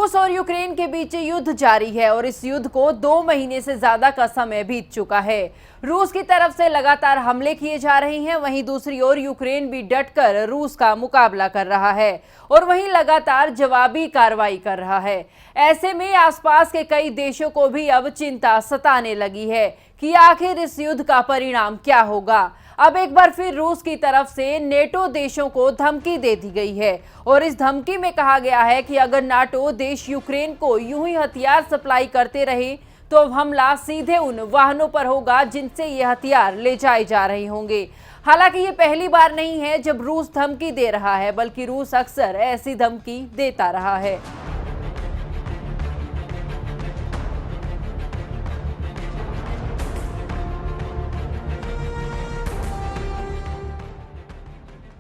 रूस और यूक्रेन के बीच युद्ध जारी है और इस युद्ध को 2 महीने से ज्यादा का समय बीत चुका है। रूस की तरफ से लगातार हमले किए जा रहे हैं, वहीं दूसरी ओर यूक्रेन भी डटकर रूस का मुकाबला कर रहा है और वहीं लगातार जवाबी कार्रवाई कर रहा है। ऐसे में आसपास के कई देशों को भी अब चिंता सताने लगी है कि आखिर इस युद्ध का परिणाम क्या होगा। अब एक बार फिर रूस की तरफ से नेटो देशों को धमकी दे दी गई है और इस धमकी में कहा गया है कि अगर नाटो देश यूक्रेन को यूं ही हथियार सप्लाई करते रहे तो अब हमला सीधे उन वाहनों पर होगा जिनसे ये हथियार ले जाए जा रहे होंगे। हालांकि ये पहली बार नहीं है जब रूस धमकी दे रहा है, बल्कि रूस अक्सर ऐसी धमकी देता रहा है।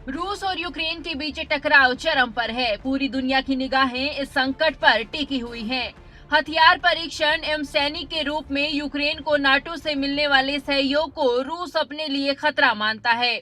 रूस और यूक्रेन के बीच टकराव चरम पर है। पूरी दुनिया की निगाहें इस संकट पर टिकी हुई हैं। हथियार परीक्षण एवं सैनिक के रूप में यूक्रेन को नाटो से मिलने वाले सहयोग को रूस अपने लिए खतरा मानता है।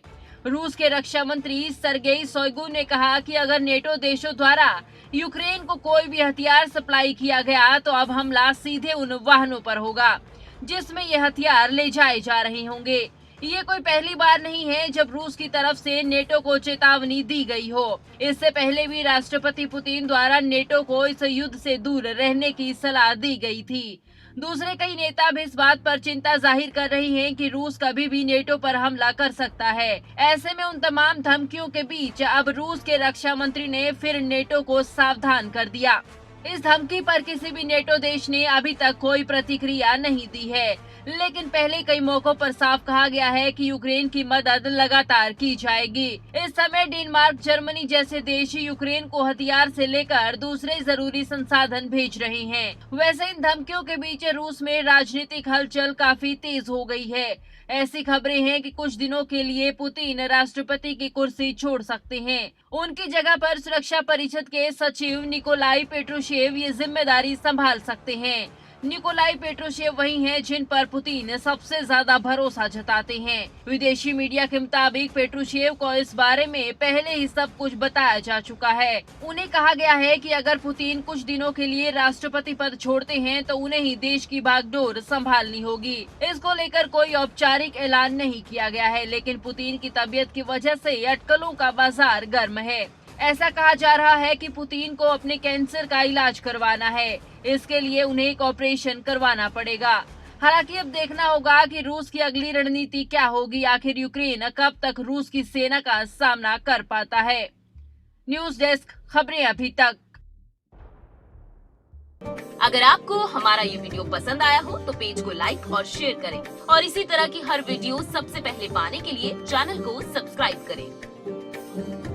रूस के रक्षा मंत्री सर्गेई शोइगु ने कहा कि अगर नेटो देशों द्वारा यूक्रेन को कोई भी हथियार सप्लाई किया गया तो अब हमला सीधे उन वाहनों पर होगा जिसमें ये हथियार ले जाए जा रहे होंगे। ये कोई पहली बार नहीं है जब रूस की तरफ से नेटो को चेतावनी दी गई हो। इससे पहले भी राष्ट्रपति पुतिन द्वारा नेटो को इस युद्ध से दूर रहने की सलाह दी गई थी। दूसरे कई नेता भी इस बात पर चिंता जाहिर कर रहे हैं कि रूस कभी भी नेटो पर हमला कर सकता है। ऐसे में उन तमाम धमकियों के बीच अब रूस के रक्षा मंत्री ने फिर नेटो को सावधान कर दिया। इस धमकी पर किसी भी नेटो देश ने अभी तक कोई प्रतिक्रिया नहीं दी है, लेकिन पहले कई मौकों पर साफ कहा गया है कि यूक्रेन की मदद लगातार की जाएगी। इस समय डेनमार्क, जर्मनी जैसे देश यूक्रेन को हथियार से लेकर दूसरे जरूरी संसाधन भेज रहे हैं। वैसे इन धमकियों के बीच रूस में राजनीतिक हलचल काफी तेज हो गई है। ऐसी खबरें हैं कि कुछ दिनों के लिए पुतिन राष्ट्रपति की कुर्सी छोड़ सकते हैं। उनकी जगह पर सुरक्षा परिषद के सचिव निकोलाई पेट्रुशेव ये जिम्मेदारी संभाल सकते हैं। निकोलाई पेट्रुशेव वही हैं जिन पर पुतिन सबसे ज्यादा भरोसा जताते हैं। विदेशी मीडिया के मुताबिक पेट्रुशेव को इस बारे में पहले ही सब कुछ बताया जा चुका है। उन्हें कहा गया है कि अगर पुतिन कुछ दिनों के लिए राष्ट्रपति पद छोड़ते हैं तो उन्हें ही देश की बागडोर संभालनी होगी। इसको लेकर कोई औपचारिक ऐलान नहीं किया गया है, लेकिन पुतिन की तबीयत की वजह से अटकलों का बाजार गर्म है। ऐसा कहा जा रहा है कि पुतिन को अपने कैंसर का इलाज करवाना है। इसके लिए उन्हें एक ऑपरेशन करवाना पड़ेगा। हालांकि अब देखना होगा कि रूस की अगली रणनीति क्या होगी। आखिर यूक्रेन कब तक रूस की सेना का सामना कर पाता है। न्यूज डेस्क, खबरें अभी तक। अगर आपको हमारा ये वीडियो पसंद आया हो तो पेज को लाइक और शेयर करें और इसी तरह की हर वीडियो सबसे पहले पाने के लिए चैनल को सब्सक्राइब करें।